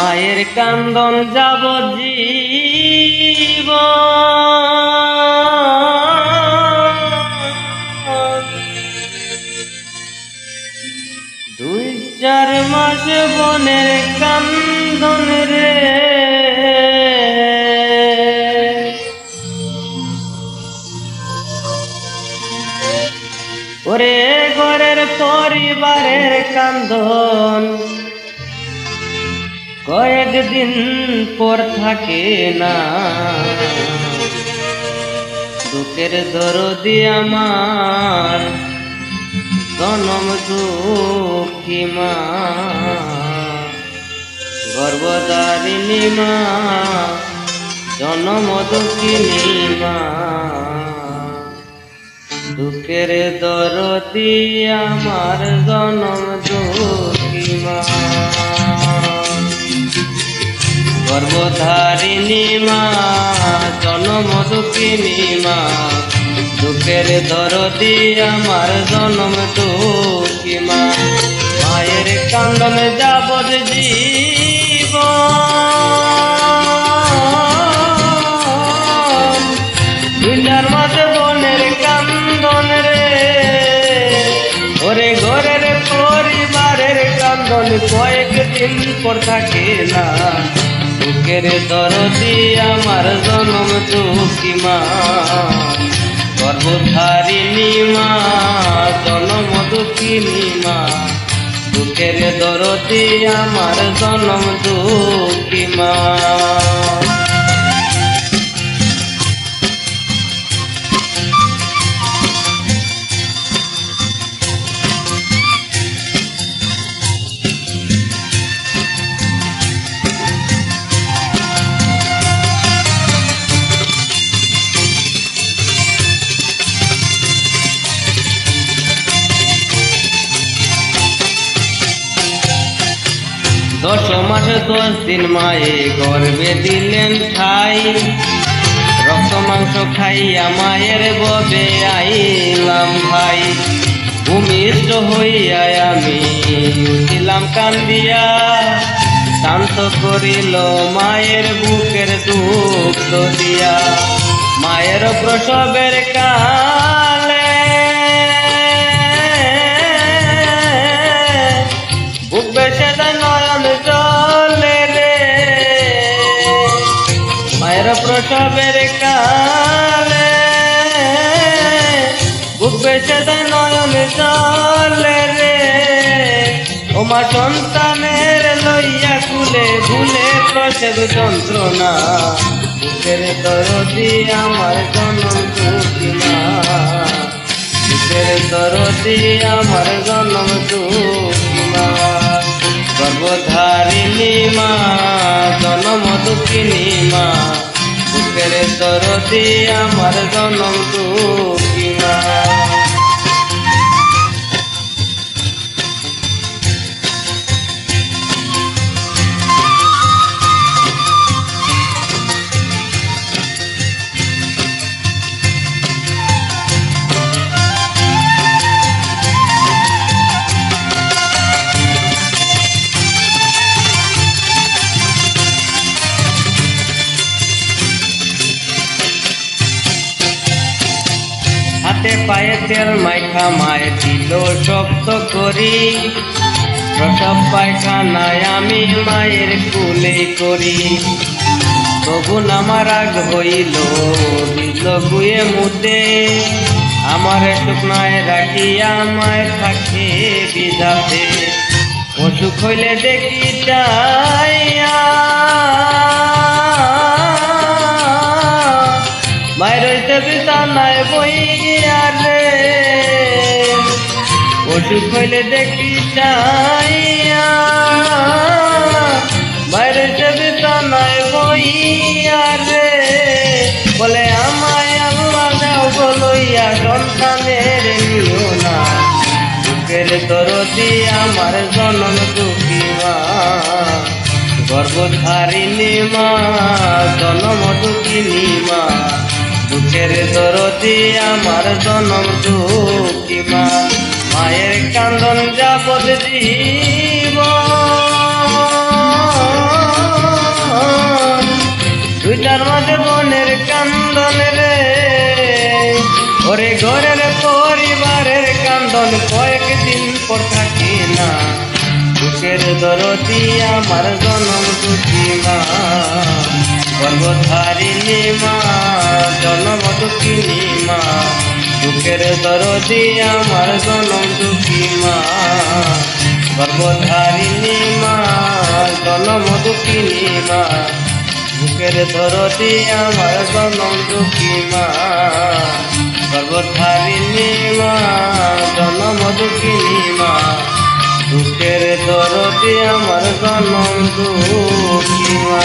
মায়ের কান্দন যাবজ্জীব দুই চার মাস বনের কান্দন রে ওরে ঘরের পরিবারের কান্দন কয়েকদিন পর থাকে না দুঃখের দরদি আমার জনম দুঃখী মা গর্ভধারিণী মা জনম দুঃখিনী মা দুঃখের দরদি আমার জনম দুঃখী মা গর্ভধারিণী মা জনম দুঃখিনী মা দুঃখের দরদি আমার জনম দুঃখী মা মায়ের কান্দন যাবজ্জীব দুইটার মাঝে বনের কান্দন রে ওরে ঘরের পরিবারের কান্দন কয়েকদিন পর থাকে না দুঃখের দরদি আমার জনম দুঃখী মা গর্ভধারিণী মা জনম দুঃখিনী মা দুঃখের দরদি আমার জনম দুঃখী মা দশ মাস 10 দিন মায়ে গর্ভে দিলেন ঠাই রক্ত মাংস খাইয়া মায়ের ববে আইলাম ভাই ভূমিষ্ঠ হইয়া আমি উঠিলাম কান্দিয়া শান্ত করিল মায়ের বুকের দুঃখ দিয়া মায়ের প্রসবের কালে বুক বেসে নয়ন জলে রে মায়ের প্রসবের কালে বুক বেসে নয়ন জলে রে ও মা সন্তানের লইয়া কুলে ভুলে প্রসব যন্ত্রণা বুকের দরদি আমার জনম দুঃখী মা বুকের দরদি আমার জনম দুঃখী মা গর্ভধারিণী মা জনম দুঃখিনী মা বুকের দরদি আমার জনম দুঃখী মা হাতে পায়ে তেল মাইখা মায়ের দিল শক্ত করি প্রসব পায়খানায় আমি মায়ের কুলে করি তবু আমার রাগ হইল দিল গুয়ে মুদে আমার শুকনায় রাখিয়া মায়ের থাকে বিধাতে অসুখ হইলে দেখি যাইয়া মায়ের হইতে বিছানায় বইয়া রে অসুখ হইলে দেখি যাইয়া মায়ের হইতে বিছানায় বইয়া রে বলে আমায় আল্লাহ দাও বলইয়া সন্তানের নিও না বুকের দরদি আমার জনম দুঃখী মা গর্ভধারিণী মা জনম দুঃখিনী মা বুকের দরদি আমার জনম দুঃখী মা মায়ের কান্দন যাবজ্জীব মাঝ বনের কান্দন রে, ওরে ঘরের পরিবারের কান্দন কয়েকদিন পর থাকি না, বুকের দরদি আমার জনম দুঃখী মা, গর্ভধারিণী মা, জনম দুঃখিনী মা, বুকের দরদি আমার জনম দুঃখী মা, গর্ভধারিণী মা, জনম দুঃখিনী মা, বুকের দরদি আমার জনম দুঃখী মা, গর্ভধারিণী মা, জনম দুঃখিনী মা, বুকের দরদি আমার জনম দুঃখী মা।